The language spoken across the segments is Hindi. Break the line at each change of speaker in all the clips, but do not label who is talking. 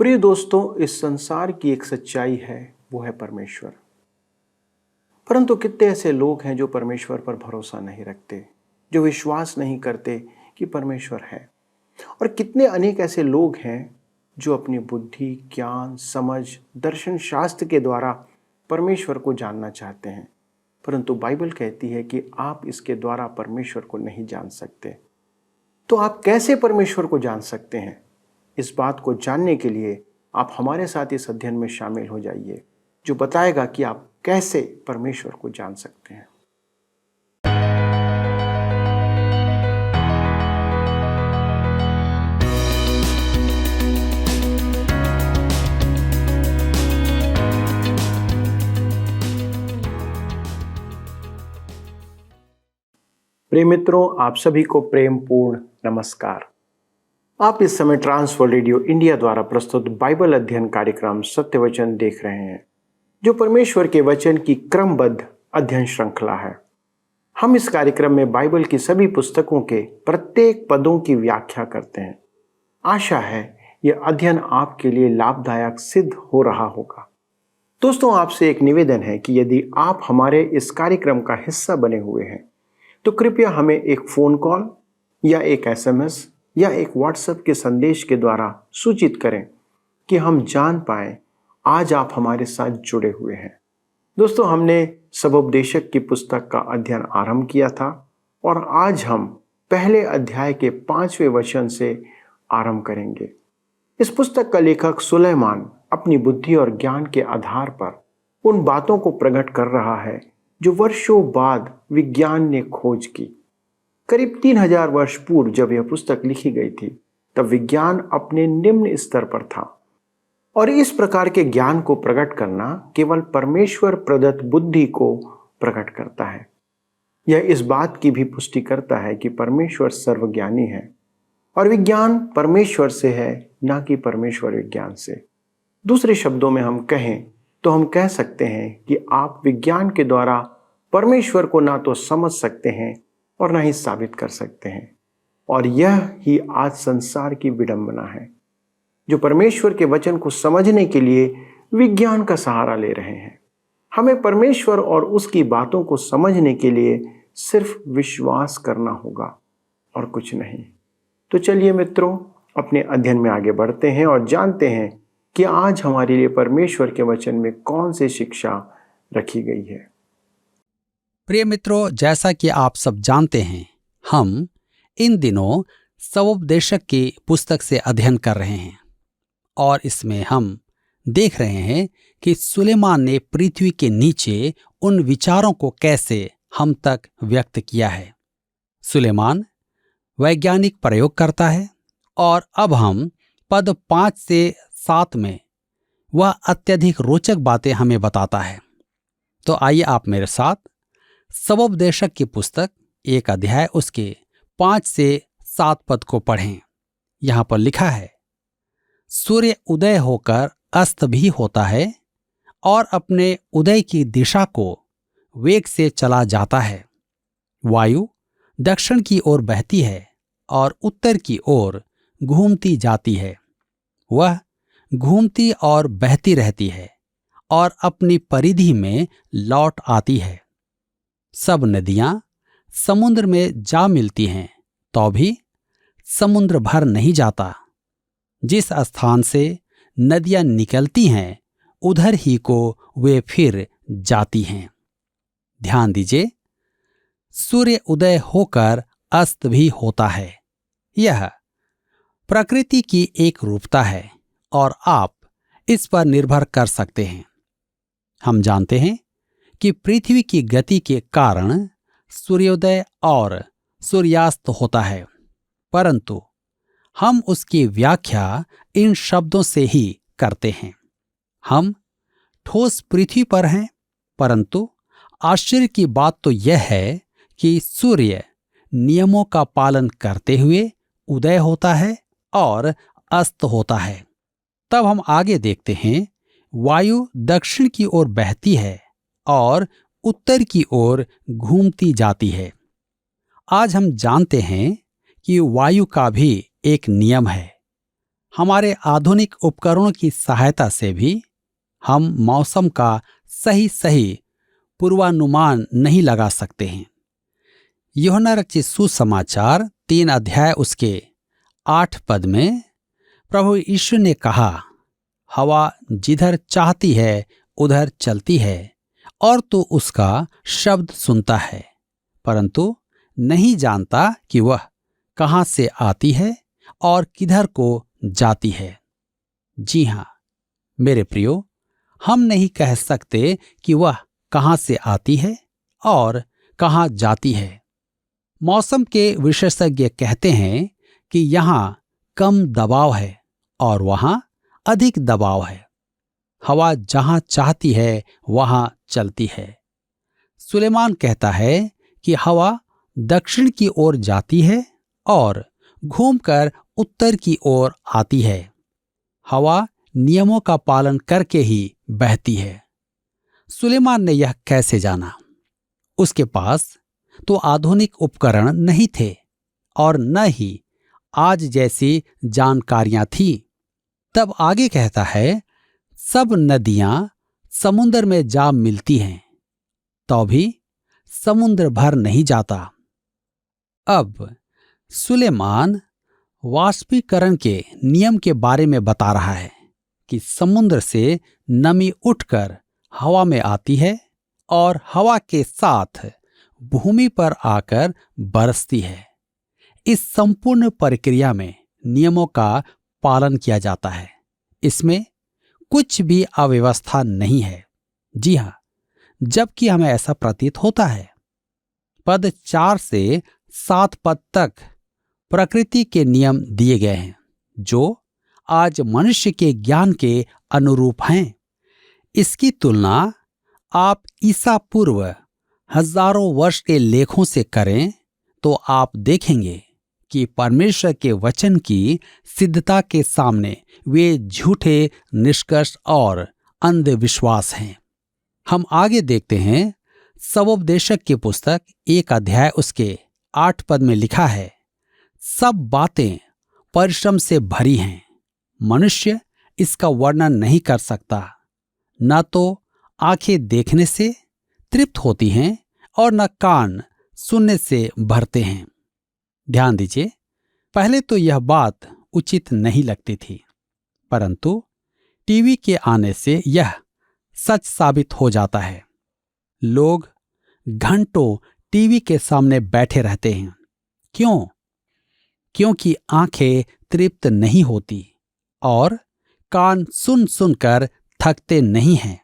प्रिय दोस्तों, इस संसार की एक सच्चाई है, वो है परमेश्वर। परंतु कितने ऐसे लोग हैं जो परमेश्वर पर भरोसा नहीं रखते, जो विश्वास नहीं करते कि परमेश्वर है। और कितने अनेक ऐसे लोग हैं जो अपनी बुद्धि, ज्ञान, समझ, दर्शन शास्त्र के द्वारा परमेश्वर को जानना चाहते हैं। परंतु बाइबल कहती है कि आप इसके द्वारा परमेश्वर को नहीं जान सकते। तो आप कैसे परमेश्वर को जान सकते हैं? इस बात को जानने के लिए आप हमारे साथ इस अध्ययन में शामिल हो जाइए, जो बताएगा कि आप कैसे परमेश्वर को जान सकते हैं। प्रिय मित्रों, आप सभी को प्रेम पूर्ण नमस्कार। आप इस समय ट्रांसवर्ल्ड रेडियो इंडिया द्वारा प्रस्तुत बाइबल अध्ययन कार्यक्रम सत्य वचन देख रहे हैं, जो परमेश्वर के वचन की क्रमबद्ध अध्ययन श्रृंखला है। हम इस कार्यक्रम में बाइबल की सभी पुस्तकों के प्रत्येक पदों की व्याख्या करते हैं। आशा है यह अध्ययन आपके लिए लाभदायक सिद्ध हो रहा होगा। दोस्तों, आपसे एक निवेदन है कि यदि आप हमारे इस कार्यक्रम का हिस्सा बने हुए हैं तो कृपया हमें एक फोन कॉल या एक SMS या एक व्हाट्सएप के संदेश के द्वारा सूचित करें कि हम जान पाएं आज आप हमारे साथ जुड़े हुए हैं। दोस्तों, हमने सबोपदेशक की पुस्तक का अध्ययन आरंभ किया था और आज हम पहले अध्याय के 5वें वचन से आरंभ करेंगे। इस पुस्तक का लेखक सुलेमान अपनी बुद्धि और ज्ञान के आधार पर उन बातों को प्रकट कर रहा है जो वर्षों बाद विज्ञान ने खोज की। करीब 3000 वर्ष पूर्व जब यह पुस्तक लिखी गई थी, तब विज्ञान अपने निम्न स्तर पर था और इस प्रकार के ज्ञान को प्रकट करना केवल परमेश्वर प्रदत्त बुद्धि को प्रकट करता है। यह इस बात की भी पुष्टि करता है कि परमेश्वर सर्वज्ञानी है और विज्ञान परमेश्वर से है, ना कि परमेश्वर विज्ञान से। दूसरे शब्दों में हम कहें तो हम कह सकते हैं कि आप विज्ञान के द्वारा परमेश्वर को ना तो समझ सकते हैं और ना ही साबित कर सकते हैं। और यह ही आज संसार की विडंबना है, जो परमेश्वर के वचन को समझने के लिए विज्ञान का सहारा ले रहे हैं। हमें परमेश्वर और उसकी बातों को समझने के लिए सिर्फ विश्वास करना होगा और कुछ नहीं। तो चलिए मित्रों, अपने अध्ययन में आगे बढ़ते हैं और जानते हैं कि आज हमारे लिए परमेश्वर के वचन में कौन सी शिक्षा रखी गई है।
प्रिय मित्रों, जैसा कि आप सब जानते हैं, हम इन दिनों सबोपदेशक की पुस्तक से अध्ययन कर रहे हैं और इसमें हम देख रहे हैं कि सुलेमान ने पृथ्वी के नीचे उन विचारों को कैसे हम तक व्यक्त किया है। सुलेमान वैज्ञानिक प्रयोग करता है और अब हम पद 5 से 7 में वह अत्यधिक रोचक बातें हमें बताता है। तो आइए आप मेरे साथ सबोपदेशक की पुस्तक 1 अध्याय उसके 5 से 7 पद को पढ़ें। यहां पर लिखा है, सूर्य उदय होकर अस्त भी होता है और अपने उदय की दिशा को वेग से चला जाता है। वायु दक्षिण की ओर बहती है और उत्तर की ओर घूमती जाती है। वह घूमती और बहती रहती है और अपनी परिधि में लौट आती है। सब नदियां समुद्र में जा मिलती हैं, तो भी समुद्र भर नहीं जाता। जिस स्थान से नदियां निकलती हैं, उधर ही को वे फिर जाती हैं। ध्यान दीजिए, सूर्य उदय होकर अस्त भी होता है। यह प्रकृति की एक रूपता है और आप इस पर निर्भर कर सकते हैं। हम जानते हैं कि पृथ्वी की गति के कारण सूर्योदय और सूर्यास्त होता है, परंतु हम उसकी व्याख्या इन शब्दों से ही करते हैं। हम ठोस पृथ्वी पर हैं, परंतु आश्चर्य की बात तो यह है कि सूर्य नियमों का पालन करते हुए उदय होता है और अस्त होता है। तब हम आगे देखते हैं, वायु दक्षिण की ओर बहती है और उत्तर की ओर घूमती जाती है। आज हम जानते हैं कि वायु का भी एक नियम है। हमारे आधुनिक उपकरणों की सहायता से भी हम मौसम का सही पूर्वानुमान नहीं लगा सकते हैं। यूहन्ना रचित सुसमाचार 3 अध्याय उसके 8 पद में प्रभु यीशु ने कहा, हवा जिधर चाहती है उधर चलती है और तू उसका शब्द सुनता है, परंतु नहीं जानता कि वह कहाँ से आती है और किधर को जाती है। जी हाँ मेरे प्रियो, हम नहीं कह सकते कि वह कहाँ से आती है और कहाँ जाती है। मौसम के विशेषज्ञ कहते हैं कि यहाँ कम दबाव है और वहाँ अधिक दबाव है। हवा जहाँ चाहती है वहाँ चलती है। सुलेमान कहता है कि हवा दक्षिण की ओर जाती है और घूमकर उत्तर की ओर आती है। हवा नियमों का पालन करके ही बहती है। सुलेमान ने यह कैसे जाना? उसके पास तो आधुनिक उपकरण नहीं थे और न ही आज जैसी जानकारियां थी। तब आगे कहता है, सब नदियां समुद्र में जा मिलती हैं तो भी समुद्र भर नहीं जाता। अब सुलेमान वाष्पीकरण के नियम के बारे में बता रहा है कि समुद्र से नमी उठकर हवा में आती है और हवा के साथ भूमि पर आकर बरसती है। इस संपूर्ण प्रक्रिया में नियमों का पालन किया जाता है। इसमें कुछ भी अव्यवस्था नहीं है। जी हाँ, जबकि हमें ऐसा प्रतीत होता है। पद 4 से 7 पद तक प्रकृति के नियम दिए गए हैं जो आज मनुष्य के ज्ञान के अनुरूप हैं। इसकी तुलना आप ईसा पूर्व हजारों वर्ष के लेखों से करें तो आप देखेंगे कि परमेश्वर के वचन की सिद्धता के सामने वे झूठे निष्कर्ष और अंधविश्वास हैं। हम आगे देखते हैं। सबोपदेशक की पुस्तक 1 अध्याय उसके 8 पद में लिखा है, सब बातें परिश्रम से भरी हैं, मनुष्य इसका वर्णन नहीं कर सकता। न तो आंखें देखने से तृप्त होती हैं और न कान सुनने से भरते हैं। ध्यान दीजिए, पहले तो यह बात उचित नहीं लगती थी, परंतु टीवी के आने से यह सच साबित हो जाता है। लोग घंटों टीवी के सामने बैठे रहते हैं। क्यों? क्योंकि आंखें तृप्त नहीं होती और कान सुन सुनकर थकते नहीं हैं।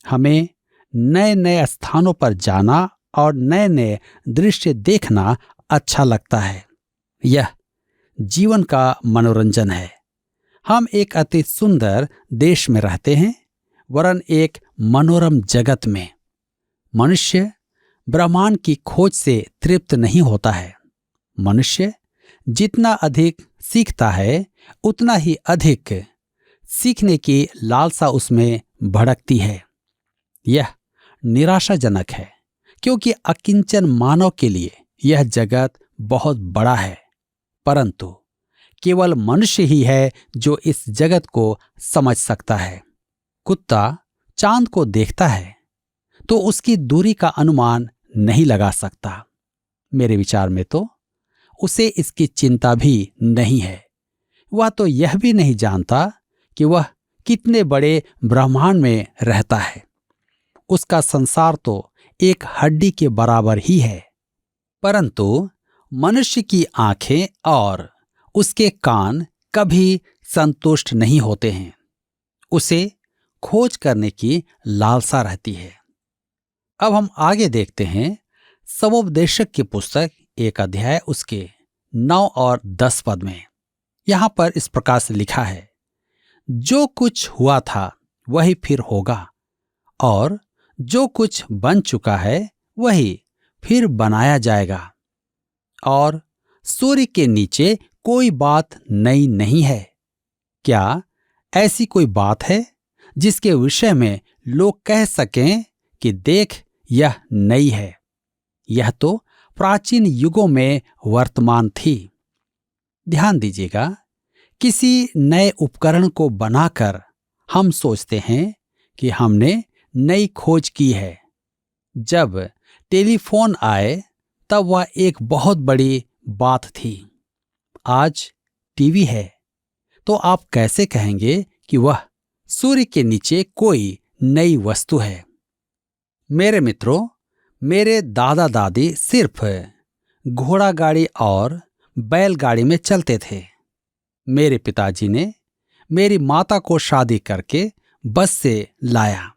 हमें नए नए स्थानों पर जाना और नए नए दृश्य देखना अच्छा लगता है। यह जीवन का मनोरंजन है। हम एक अति सुंदर देश में रहते हैं, वरन एक मनोरम जगत में। मनुष्य ब्रह्मांड की खोज से तृप्त नहीं होता है। मनुष्य जितना अधिक सीखता है उतना ही अधिक सीखने की लालसा उसमें भड़कती है। यह निराशाजनक है क्योंकि अकिंचन मानव के लिए यह जगत बहुत बड़ा है, परंतु केवल मनुष्य ही है जो इस जगत को समझ सकता है। कुत्ता चांद को देखता है तो उसकी दूरी का अनुमान नहीं लगा सकता। मेरे विचार में तो उसे इसकी चिंता भी नहीं है। वह तो यह भी नहीं जानता कि वह कितने बड़े ब्रह्मांड में रहता है। उसका संसार तो एक हड्डी के बराबर ही है। परंतु मनुष्य की आंखें और उसके कान कभी संतुष्ट नहीं होते हैं। उसे खोज करने की लालसा रहती है। अब हम आगे देखते हैं। सबोपदेशक की पुस्तक 1 अध्याय उसके 9 और 10 पद में यहां पर इस प्रकार से लिखा है, जो कुछ हुआ था वही फिर होगा और जो कुछ बन चुका है वही फिर बनाया जाएगा, और सूर्य के नीचे कोई बात नई नहीं है। क्या ऐसी कोई बात है जिसके विषय में लोग कह सकें कि देख यह नई है? यह तो प्राचीन युगों में वर्तमान थी। ध्यान दीजिएगा किसी नए उपकरण को बनाकर हम सोचते हैं कि हमने नई खोज की है। जब टेलीफोन आए तब वह एक बहुत बड़ी बात थी। आज टीवी है तो आप कैसे कहेंगे कि वह सूर्य के नीचे कोई नई वस्तु है? मेरे मित्रों, मेरे दादा दादी सिर्फ घोड़ा गाड़ी और बैलगाड़ी में चलते थे। मेरे पिताजी ने मेरी माता को शादी करके बस से लाया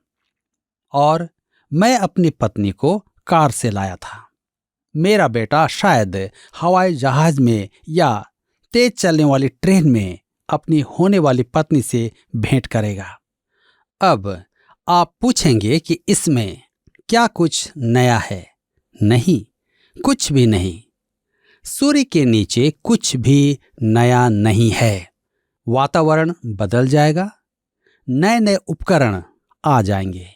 और मैं अपनी पत्नी को कार से लाया था। मेरा बेटा शायद हवाई जहाज में या तेज चलने वाली ट्रेन में अपनी होने वाली पत्नी से भेंट करेगा। अब आप पूछेंगे कि इसमें क्या कुछ नया है? नहीं, कुछ भी नहीं। सूर्य के नीचे कुछ भी नया नहीं है। वातावरण बदल जाएगा, नए नए उपकरण आ जाएंगे,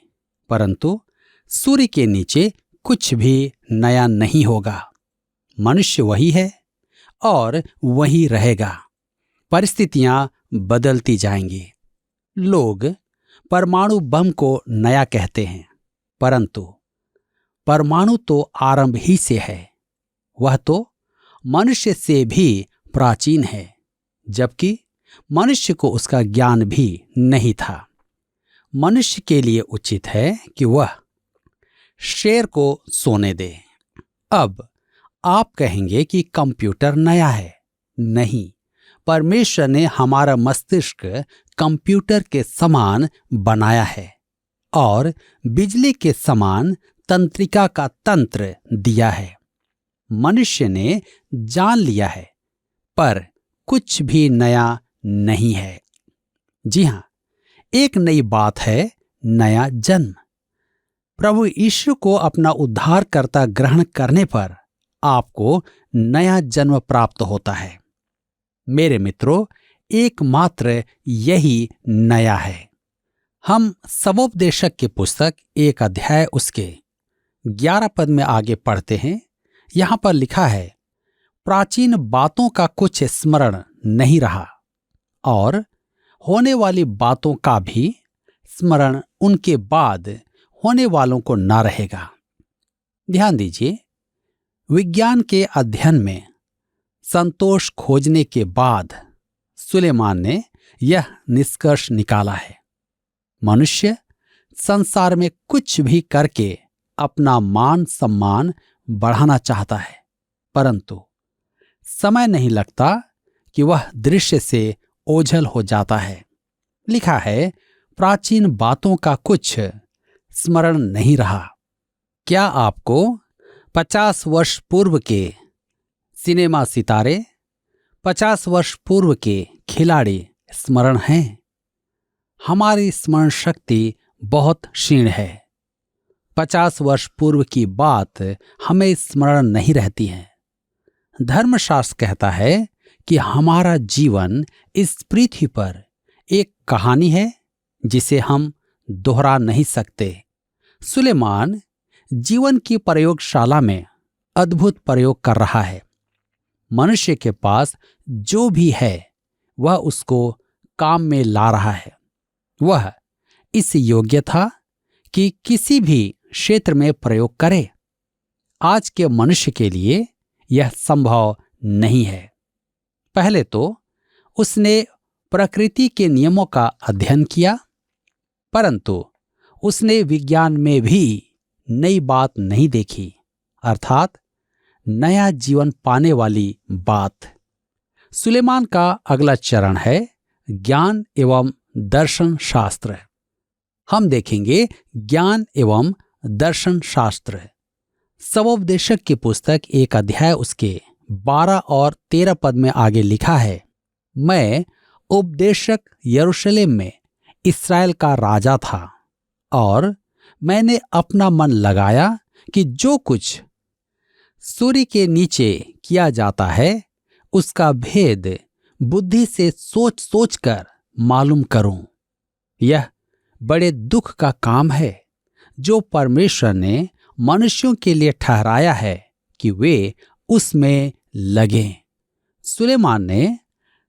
परंतु सूर्य के नीचे कुछ भी नया नहीं होगा। मनुष्य वही है और वही रहेगा। परिस्थितियां बदलती जाएंगी। लोग परमाणु बम को नया कहते हैं, परंतु परमाणु तो आरंभ ही से है। वह तो मनुष्य से भी प्राचीन है, जबकि मनुष्य को उसका ज्ञान भी नहीं था। मनुष्य के लिए उचित है कि वह शेर को सोने दे। अब आप कहेंगे कि कंप्यूटर नया है। नहीं, परमेश्वर ने हमारा मस्तिष्क कंप्यूटर के समान बनाया है और बिजली के समान तंत्रिका का तंत्र दिया है। मनुष्य ने जान लिया है, पर कुछ भी नया नहीं है। जी हां, एक नई बात है, नया जन्म। प्रभु यीशु को अपना उद्धारकर्ता ग्रहण करने पर आपको नया जन्म प्राप्त होता है। मेरे मित्रों, एकमात्र यही नया है। हम सबोपदेशक की पुस्तक 1 अध्याय उसके 11 पद में आगे पढ़ते हैं। यहां पर लिखा है, प्राचीन बातों का कुछ स्मरण नहीं रहा और होने वाली बातों का भी स्मरण उनके बाद होने वालों को ना रहेगा। ध्यान दीजिए, विज्ञान के अध्ययन में संतोष खोजने के बाद सुलेमान ने यह निष्कर्ष निकाला है, मनुष्य संसार में कुछ भी करके अपना मान सम्मान बढ़ाना चाहता है, परंतु समय नहीं लगता कि वह दृश्य से ओझल हो जाता है। लिखा है, प्राचीन बातों का कुछ स्मरण नहीं रहा। क्या आपको 50 वर्ष पूर्व के सिनेमा सितारे, 50 वर्ष पूर्व के खिलाड़ी स्मरण हैं? हमारी स्मरण शक्ति बहुत क्षीण है। 50 वर्ष पूर्व की बात हमें स्मरण नहीं रहती है। धर्मशास्त्र कहता है कि हमारा जीवन इस पृथ्वी पर एक कहानी है जिसे हम दोहरा नहीं सकते। सुलेमान जीवन की प्रयोगशाला में अद्भुत प्रयोग कर रहा है। मनुष्य के पास जो भी है वह उसको काम में ला रहा है। वह इस योग्य था कि किसी भी क्षेत्र में प्रयोग करे। आज के मनुष्य के लिए यह संभव नहीं है। पहले तो उसने प्रकृति के नियमों का अध्ययन किया, परंतु उसने विज्ञान में भी नई बात नहीं देखी, अर्थात नया जीवन पाने वाली बात। सुलेमान का अगला चरण है ज्ञान एवं दर्शन शास्त्र। हम देखेंगे ज्ञान एवं दर्शन शास्त्र। सबोपदेशक की पुस्तक 1 अध्याय उसके 12 और 13 पद में आगे लिखा है, मैं उपदेशक यरूशलेम में इस्राएल का राजा था और मैंने अपना मन लगाया कि जो कुछ सूर्य के नीचे किया जाता है उसका भेद बुद्धि से सोच सोच कर मालूम करूं। यह बड़े दुख का काम है जो परमेश्वर ने मनुष्यों के लिए ठहराया है कि वे उसमें लगें। सुलेमान ने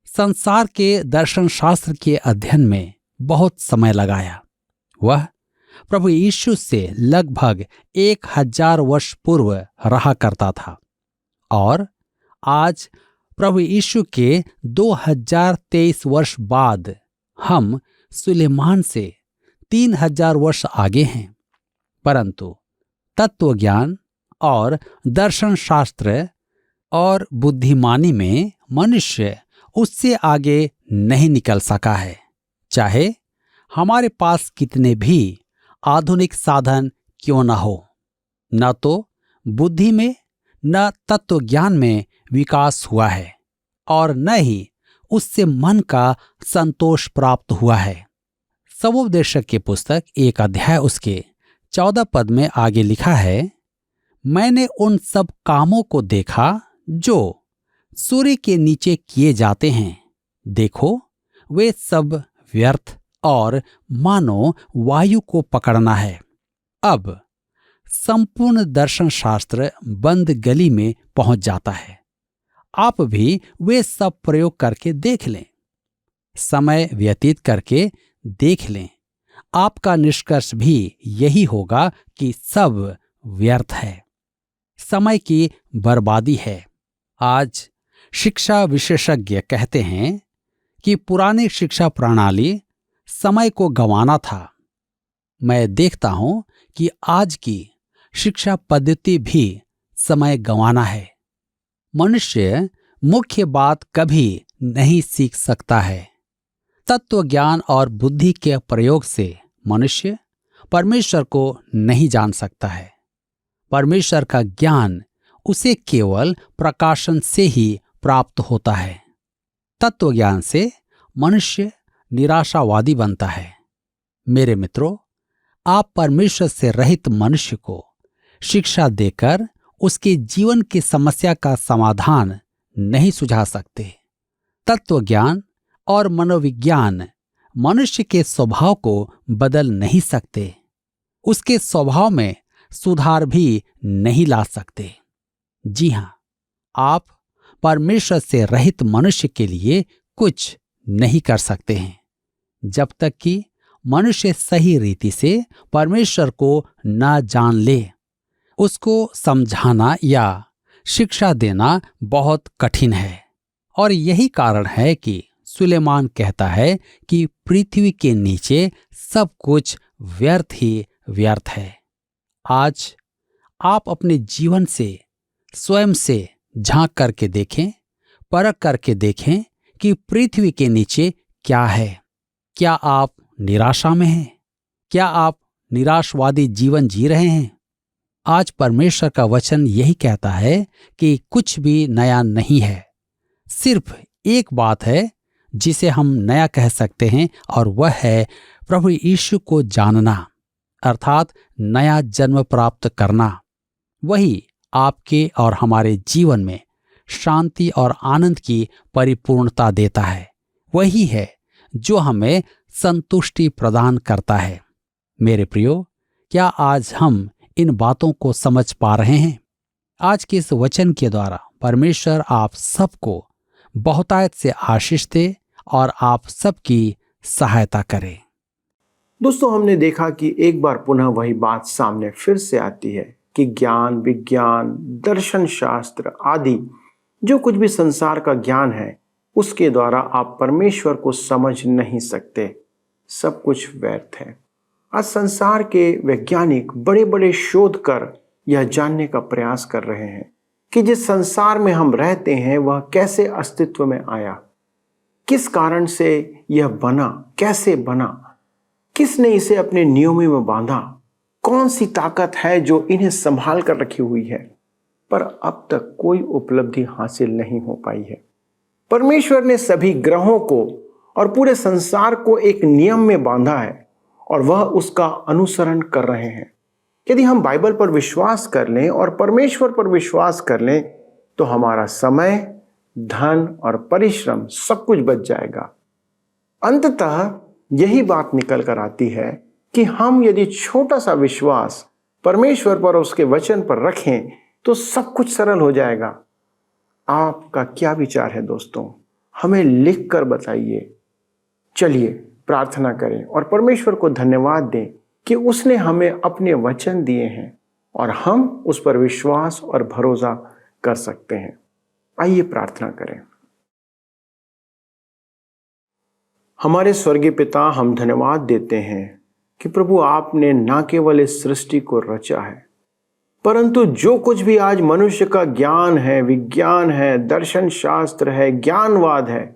संसार के दर्शन शास्त्र के अध्ययन में बहुत समय लगाया। वह प्रभु यीशु से लगभग 1000 वर्ष पूर्व रहा करता था और आज प्रभु यीशु के 2023 वर्ष बाद हम सुलेमान से 3000 वर्ष आगे हैं। परंतु तत्वज्ञान और दर्शन शास्त्र और बुद्धिमानी में मनुष्य उससे आगे नहीं निकल सका है, चाहे हमारे पास कितने भी आधुनिक साधन क्यों न हो। न तो बुद्धि में न तत्वज्ञान में विकास हुआ है और न ही उससे मन का संतोष प्राप्त हुआ है। सवोपदेशक की पुस्तक 1 अध्याय उसके 14 पद में आगे लिखा है, मैंने उन सब कामों को देखा जो सूर्य के नीचे किए जाते हैं। देखो, वे सब व्यर्थ और मानो वायु को पकड़ना है। अब संपूर्ण दर्शन शास्त्र बंद गली में पहुंच जाता है। आप भी वे सब प्रयोग करके देख लें, समय व्यतीत करके देख लें। आपका निष्कर्ष भी यही होगा कि सब व्यर्थ है, समय की बर्बादी है। आज शिक्षा विशेषज्ञ कहते हैं कि पुरानी शिक्षा प्रणाली समय को गंवाना था। मैं देखता हूं कि आज की शिक्षा पद्धति भी समय गंवाना है। मनुष्य मुख्य बात कभी नहीं सीख सकता है। तत्व ज्ञान और बुद्धि के प्रयोग से मनुष्य परमेश्वर को नहीं जान सकता है। परमेश्वर का ज्ञान उसे केवल प्रकाशन से ही प्राप्त होता है। तत्व ज्ञान से मनुष्य निराशावादी बनता है। मेरे मित्रों, आप परमेश्वर से रहित मनुष्य को शिक्षा देकर उसके जीवन की समस्या का समाधान नहीं सुझा सकते। तत्व ज्ञान और मनोविज्ञान मनुष्य के स्वभाव को बदल नहीं सकते, उसके स्वभाव में सुधार भी नहीं ला सकते। जी हां, आप परमेश्वर से रहित मनुष्य के लिए कुछ नहीं कर सकते हैं। जब तक कि मनुष्य सही रीति से परमेश्वर को ना जान ले, उसको समझाना या शिक्षा देना बहुत कठिन है। और यही कारण है कि सुलेमान कहता है कि पृथ्वी के नीचे सब कुछ व्यर्थ ही व्यर्थ है। आज आप अपने जीवन से स्वयं से झांक करके देखें, परख करके देखें कि पृथ्वी के नीचे क्या है। क्या आप निराशा में हैं? क्या आप निराशवादी जीवन जी रहे हैं? आज परमेश्वर का वचन यही कहता है कि कुछ भी नया नहीं है। सिर्फ एक बात है जिसे हम नया कह सकते हैं, और वह है प्रभु यीशु को जानना, अर्थात नया जन्म प्राप्त करना। वही आपके और हमारे जीवन में शांति और आनंद की परिपूर्णता देता है। वही है जो हमें संतुष्टि प्रदान करता है। मेरे प्रियो, क्या आज हम इन बातों को समझ पा रहे हैं? आज के इस वचन के द्वारा परमेश्वर आप सबको बहुतायत से आशीष दे और आप सबकी सहायता करे।
दोस्तों, हमने देखा कि एक बार पुनः वही बात सामने फिर से आती है कि ज्ञान, विज्ञान, दर्शन शास्त्र आदि जो कुछ भी संसार का ज्ञान है, उसके द्वारा आप परमेश्वर को समझ नहीं सकते। सब कुछ व्यर्थ है। आज संसार के वैज्ञानिक बड़े बड़े शोध कर यह जानने का प्रयास कर रहे हैं कि जिस संसार में हम रहते हैं वह कैसे अस्तित्व में आया, किस कारण से यह बना, कैसे बना, किसने इसे अपने नियमों में बांधा, कौन सी ताकत है जो इन्हें संभाल कर रखी हुई है। पर अब तक कोई उपलब्धि हासिल नहीं हो पाई है। परमेश्वर ने सभी ग्रहों को और पूरे संसार को एक नियम में बांधा है और वह उसका अनुसरण कर रहे हैं। यदि हम बाइबल पर विश्वास कर लें और परमेश्वर पर विश्वास कर लें तो हमारा समय, धन और परिश्रम सब कुछ बच जाएगा। अंततः यही बात निकल कर आती है कि हम यदि छोटा सा विश्वास परमेश्वर पर और उसके वचन पर रखें तो सब कुछ सरल हो जाएगा। आपका क्या विचार है दोस्तों? हमें लिख कर बताइए। चलिए प्रार्थना करें और परमेश्वर को धन्यवाद दें कि उसने हमें अपने वचन दिए हैं और हम उस पर विश्वास और भरोसा कर सकते हैं। आइए प्रार्थना करें। हमारे स्वर्गीय पिता, हम धन्यवाद देते हैं कि प्रभु आपने न केवल इस सृष्टि को रचा है, परंतु जो कुछ भी आज मनुष्य का ज्ञान है, विज्ञान है, दर्शन शास्त्र है, ज्ञानवाद है,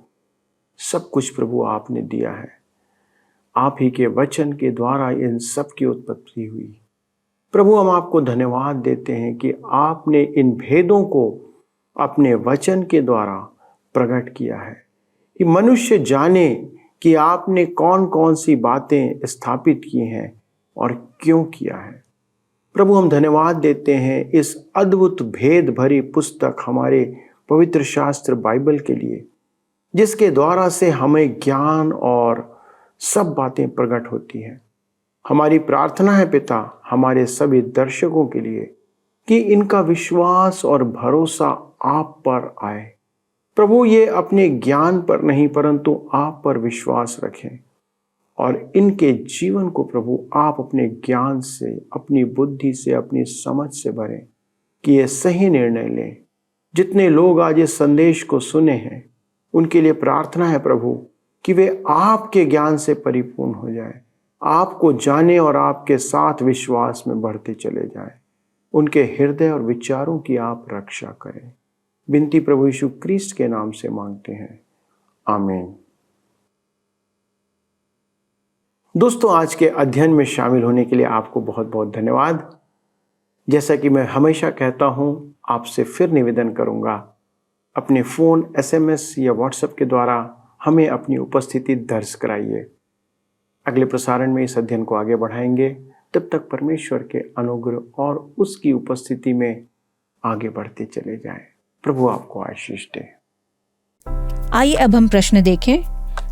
सब कुछ प्रभु आपने दिया है। आप ही के वचन के द्वारा इन सब की उत्पत्ति हुई। प्रभु, हम आपको धन्यवाद देते हैं कि आपने इन भेदों को अपने वचन के द्वारा प्रकट किया है कि मनुष्य जाने कि आपने कौन कौन सी बातें स्थापित की हैं और क्यों किया है। प्रभु, हम धन्यवाद देते हैं इस अद्भुत भेद भरी पुस्तक हमारे पवित्र शास्त्र बाइबल के लिए, जिसके द्वारा से हमें ज्ञान और सब बातें प्रकट होती हैं। हमारी प्रार्थना है पिता, हमारे सभी दर्शकों के लिए कि इनका विश्वास और भरोसा आप पर आए। प्रभु, ये अपने ज्ञान पर नहीं परंतु आप पर विश्वास रखें और इनके जीवन को प्रभु आप अपने ज्ञान से, अपनी बुद्धि से, अपनी समझ से भरें कि ये सही निर्णय लें। जितने लोग आज इस संदेश को सुने हैं उनके लिए प्रार्थना है प्रभु कि वे आपके ज्ञान से परिपूर्ण हो जाएं, आपको जाने और आपके साथ विश्वास में बढ़ते चले जाएं। उनके हृदय और विचारों की आप रक्षा करें। विनती प्रभु यीशु क्रिस्ट के नाम से मांगते हैं, आमीन। दोस्तों, आज के अध्ययन में शामिल होने के लिए आपको बहुत बहुत धन्यवाद। जैसा कि मैं हमेशा कहता हूं, आपसे फिर निवेदन करूंगा, अपने फ़ोन, SMS या व्हाट्सएप के द्वारा हमें अपनी उपस्थिति दर्ज कराइए। अगले प्रसारण में इस अध्ययन को आगे बढ़ाएंगे। तब तक परमेश्वर के अनुग्रह और उसकी उपस्थिति में आगे बढ़ते चले जाएं। प्रभु आपको आशीष दे।
आइए अब हम प्रश्न देखें।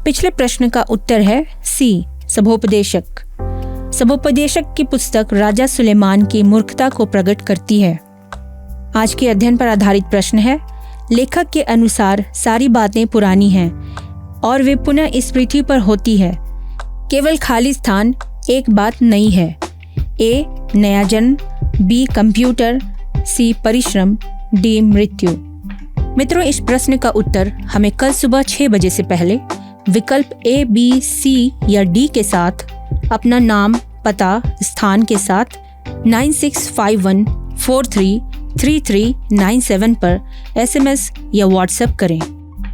पिछले प्रश्न का उत्तर है सी, सबोपदेशक। सबोपदेशक की पुस्तक राजा सुलेमान की मूर्खता को प्रकट करती है। आज के अध्ययन पर आधारित प्रश्न है, लेखक के अनुसार सारी बातें पुरानी हैं और वे पुनः इस पृथ्वी पर होती है, केवल खाली स्थान एक बात नई है। ए, नया जन्म, बी, कंप्यूटर, सी, परिश्रम, डी, मृत्यु। मित्रों, इस प्रश्न का उत्तर हमें कल सुबह 6 बजे से पहले विकल्प A, B, C या D के साथ अपना नाम, पता, स्थान के साथ 9651433397 पर SMS या WhatsApp करें।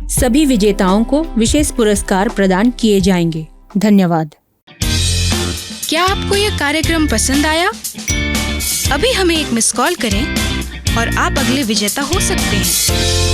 सभी विजेताओं को विशेष पुरस्कार प्रदान किए जाएंगे। धन्यवाद।
क्या आपको यह कार्यक्रम पसंद आया? अभी हमें एक मिस कॉल करें और आप अगले विजेता हो सकते हैं।